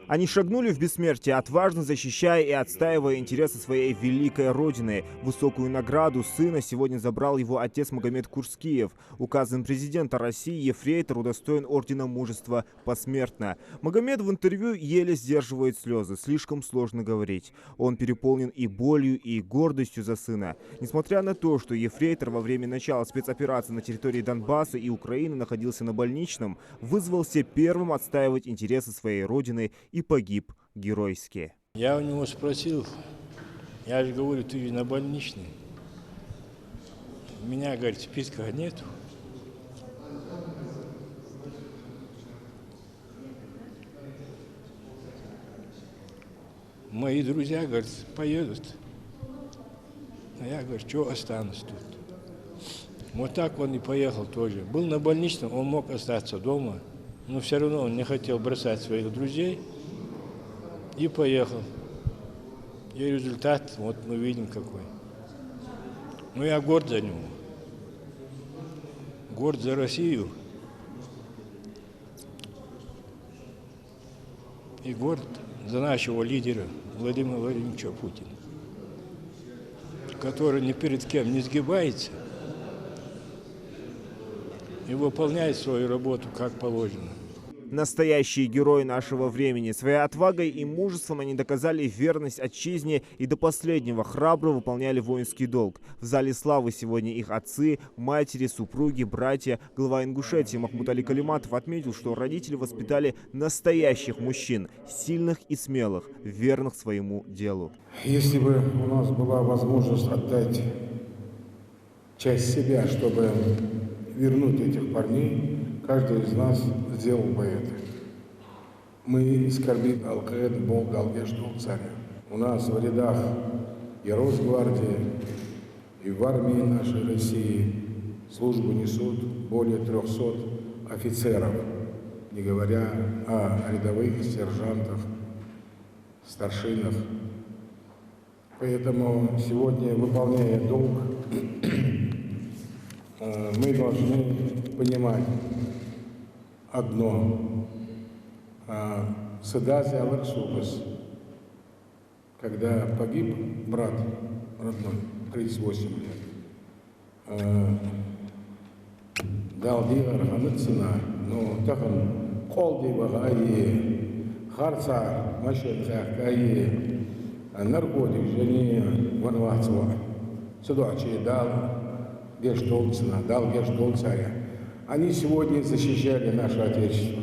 Они шагнули в бессмертие, отважно защищая и отстаивая интересы своей великой родины. Высокую награду сына сегодня забрал его отец Магомед Курскиев. Указом президента России ефрейтор удостоен ордена Мужества посмертно. Магомед в интервью еле сдерживает слезы, слишком сложно говорить. Он переполнен и болью, и гордостью за сына. Несмотря на то, что ефрейтор во время начала спецоперации на территории Донбасса и Украины находился на больничном, вызвался первым отстаивать интересы своей родины и погиб геройски. Я у него спросил, я же говорю, ты же на больничный. У меня, говорит, списка нету. Мои друзья, говорят, поедут. А я, говорю, что останусь тут? Вот так он и поехал тоже. Был на больничном, он мог остаться дома, но все равно он не хотел бросать своих друзей и поехал. И результат, вот мы видим какой. Ну, я горд за него. Горд за Россию. И горд за нашего лидера Владимира Владимировича Путина, который ни перед кем не сгибается и выполняет свою работу как положено. Настоящие герои нашего времени. Своей отвагой и мужеством они доказали верность отчизне и до последнего храбро выполняли воинский долг. В зале славы сегодня их отцы, матери, супруги, братья. Глава Ингушетии Махмуд Али Калиматов отметил, что родители воспитали настоящих мужчин, сильных и смелых, верных своему делу. Если бы у нас была возможность отдать часть себя, чтобы вернуть этих парней, каждый из нас сделал бы это. Мы скорбим Алкаэд, Бог дал вежду царя. У нас в рядах и Росгвардии, и в армии нашей России службу несут более 300 офицеров, не говоря о рядовых сержантах, старшинах. Поэтому сегодня, выполняя долг, мы должны понимать одно. Садази Аларсубас, когда погиб брат родной, 38 лет, дал дивар цена, но так он колди вагаи, харца, машинка, каи, наркотик, жени, ванвацва, судачи дал, гештолцина, дал гештолцаря. Они сегодня защищали наше Отечество.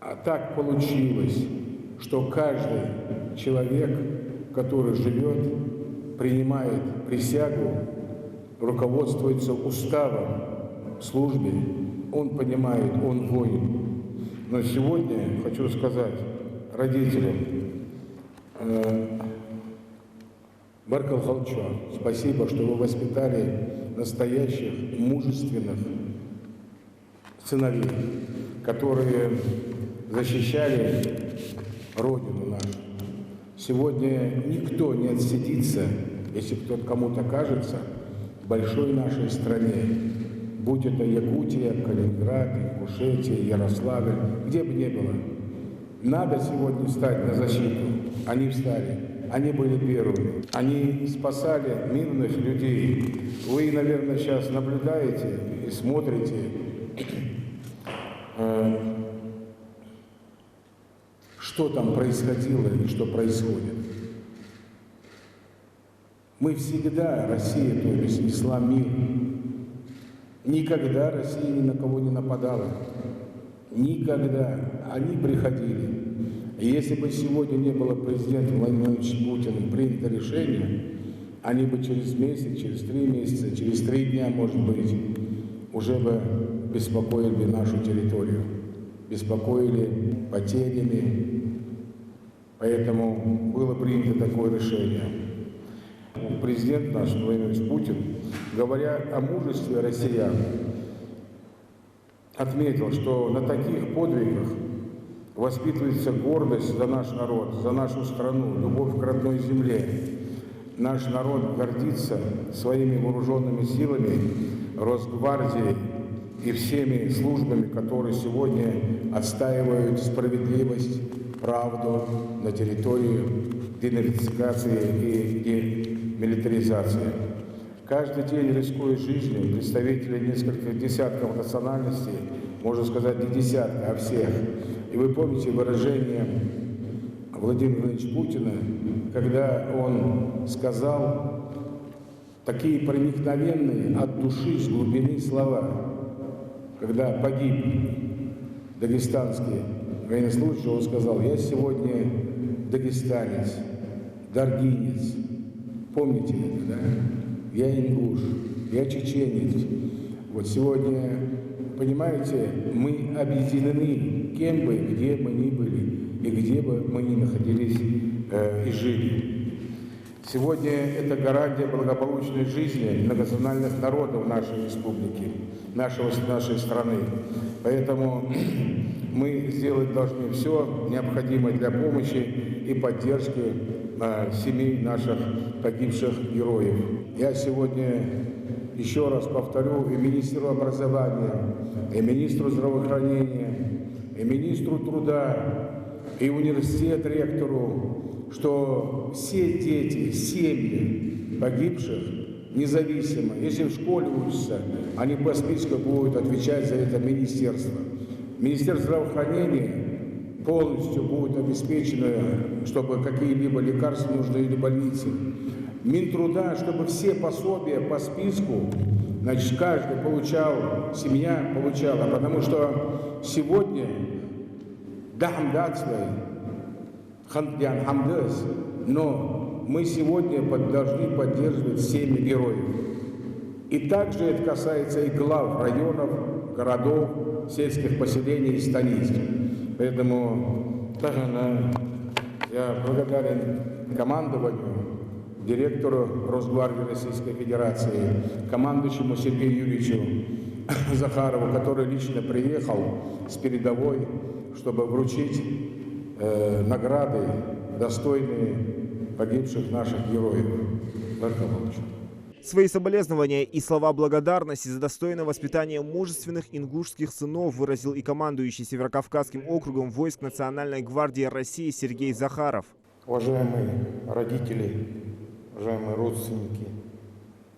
А так получилось, что каждый человек, который живет, принимает присягу, руководствуется уставом в службе, он понимает, он воин. Но сегодня хочу сказать родителям, Баркал Халчо, спасибо, что вы воспитали настоящих, мужественных сыновей, которые защищали Родину нашу. Сегодня никто не отсидится, если кто-то кому-то кажется, в большой нашей стране, будь это Якутия, Калининград, Ингушетия, Ярославль, где бы ни было. Надо сегодня встать на защиту. Они встали. Они были первыми. Они спасали мирных людей. Вы, наверное, сейчас наблюдаете и смотрите, что там происходило и что происходит. Мы всегда, Россия, то есть несла мир. Никогда Россия ни на кого не нападала. Никогда. Они приходили. И если бы сегодня не было президента Владимира Владимировича Путина принято решение, они бы через месяц, через 3 месяца, через 3 дня, может быть, уже бы беспокоили нашу территорию, беспокоили потерями. Поэтому было принято такое решение. Президент наш Владимир Владимирович Путин, говоря о мужестве россиян, отметил, что на таких подвигах воспитывается гордость за наш народ, за нашу страну, любовь к родной земле. Наш народ гордится своими вооруженными силами, Росгвардией и всеми службами, которые сегодня отстаивают справедливость, правду на территории денацификации и демилитаризации. Каждый день, рискуя жизнью, представители нескольких десятков национальностей, можно сказать, не десятка, а всех. И вы помните выражение Владимира Владимировича Путина, когда он сказал такие проникновенные от души, с глубины слова, когда погиб дагестанский военнослужащий, он сказал: «Я сегодня дагестанец, даргинец». Помните это, да? Я ингуш, я чеченец. Вот сегодня, понимаете, мы объединены, кем бы, где бы ни были и где бы мы ни находились и жили. Сегодня это гарантия благополучной жизни многонациональных народов нашей республики, нашей страны. Поэтому мы сделать должны все необходимое для помощи и поддержки семей наших погибших героев. Я сегодня еще раз повторю и министру образования, и министру здравоохранения, и министру труда, и университет ректору, что все дети, семьи погибших, независимо, если в школе учатся, они по списку будут отвечать за это министерство. Министерство здравоохранения полностью будет обеспечено, чтобы какие-либо лекарства нужны или больницы. Минтруда, чтобы все пособия по списку, значит, каждый получал, семья получала, потому что сегодня но мы сегодня должны поддерживать семьи героев. И также это касается и глав районов, городов, сельских поселений и станиц. Поэтому я благодарен командованию, директору Росгвардии Российской Федерации, командующему Сергею Юрьевичу Захарову, который лично приехал с передовой, чтобы вручить награды, достойные погибших наших героев. Свои соболезнования и слова благодарности за достойное воспитание мужественных ингушских сынов выразил и командующий Северокавказским округом войск Национальной гвардии России Сергей Захаров. Уважаемые родители, уважаемые родственники,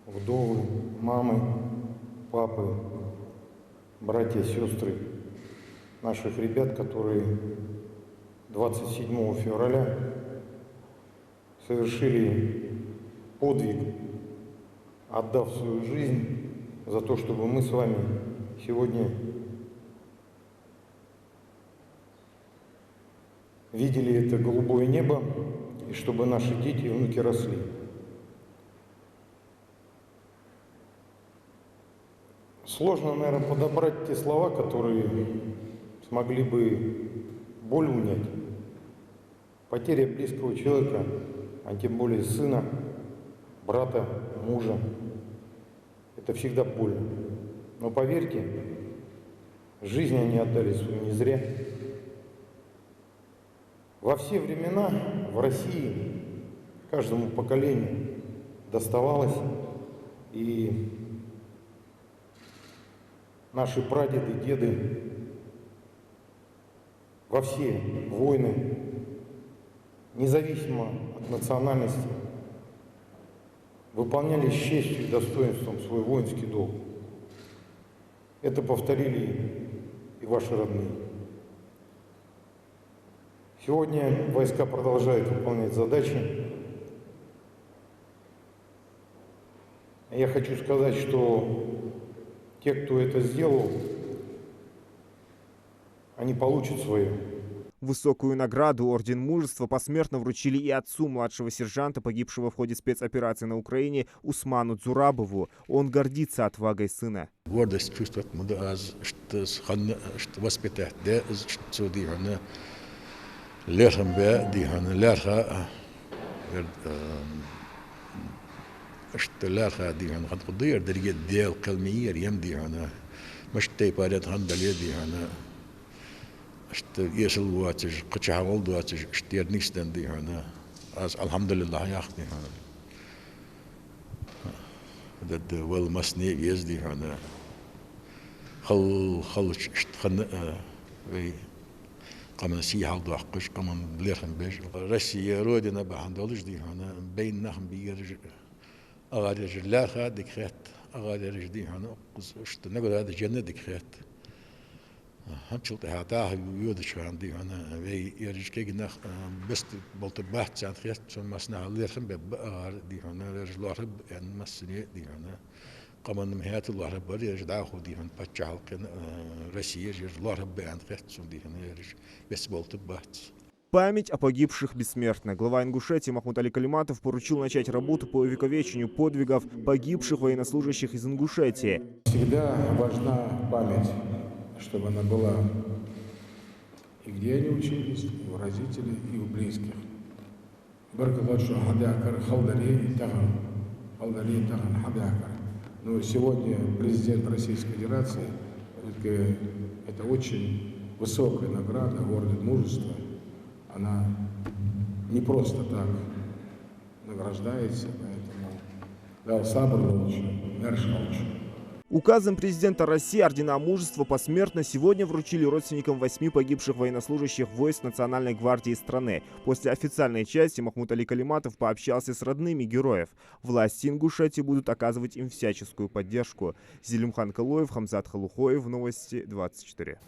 вдовы, мамы, папы, братья, сестры наших ребят, которые 27 февраля совершили подвиг, отдав свою жизнь за то, чтобы мы с вами сегодня видели это голубое небо, и чтобы наши дети и внуки росли. Сложно, наверное, подобрать те слова, которые смогли бы боль унять. Потеря близкого человека, а тем более сына, брата, мужа, это всегда больно. Но поверьте, жизнь они отдали свою не зря. Во все времена в России каждому поколению доставалось, и наши прадеды, деды во все войны, независимо от национальности, выполняли с честью и достоинством свой воинский долг. Это повторили и ваши родные. Сегодня войска продолжают выполнять задачи. Я хочу сказать, что те, кто это сделал, они получат свое. Высокую награду Орден Мужества посмертно вручили и отцу младшего сержанта, погибшего в ходе спецоперации на Украине, Усману Дзурабову. Он гордится отвагой сына. Гордость чувствует, что воспитать, да, что дихана, лехам бе дихана, леха, что леха дихана, хад кудыр, дерге дел калмиер, ем дихана, мыштай парят хандале дихана. Что если уатишь, качавал дуатишь, что я не стенди хана, аз алхамдулилlah яхни хана. Это well масне езди хана. خل اشتخن قمن سيحة ضحكش قمن بليخن بيج روسيا رودنا بحندولش دي هنا بين نحن بيرج أغادر لا خاد دكخات أغادر دي هنا اشت نقول هذا جنة دكخات هنشلت هاتاه يودش عندي هنا في يرج كي نخ بس بلت بحث سان خيست شو مسنا ليخن ببقى دي هنا رجل رب يعني مسني دي هنا قمن مهات الله رب يرج داخل دي هنا بتشعل كن روسيا يرج الله رب عند خيست شو دي هنا يرج بس بلت بحث. Память о погибших бессмертна. Глава Ингушетии Махмуд Али Калиматов поручил начать работу по увековечению подвигов погибших военнослужащих из Ингушетии. Всегда важна память, чтобы она была и где они учились, и у родителей, и у близких. Но сегодня президент Российской Федерации, это очень высокая награда, орден мужества. Она не просто так награждается, поэтому дал сабр лучше, мерш лучше. Указом президента России ордена мужества посмертно сегодня вручили родственникам 8 погибших военнослужащих войск Национальной гвардии страны. После официальной части Махмуд Али Калиматов пообщался с родными героев. Власти Ингушетии будут оказывать им всяческую поддержку. Зелимхан Калоев, Хамзат Халухоев, Новости 24.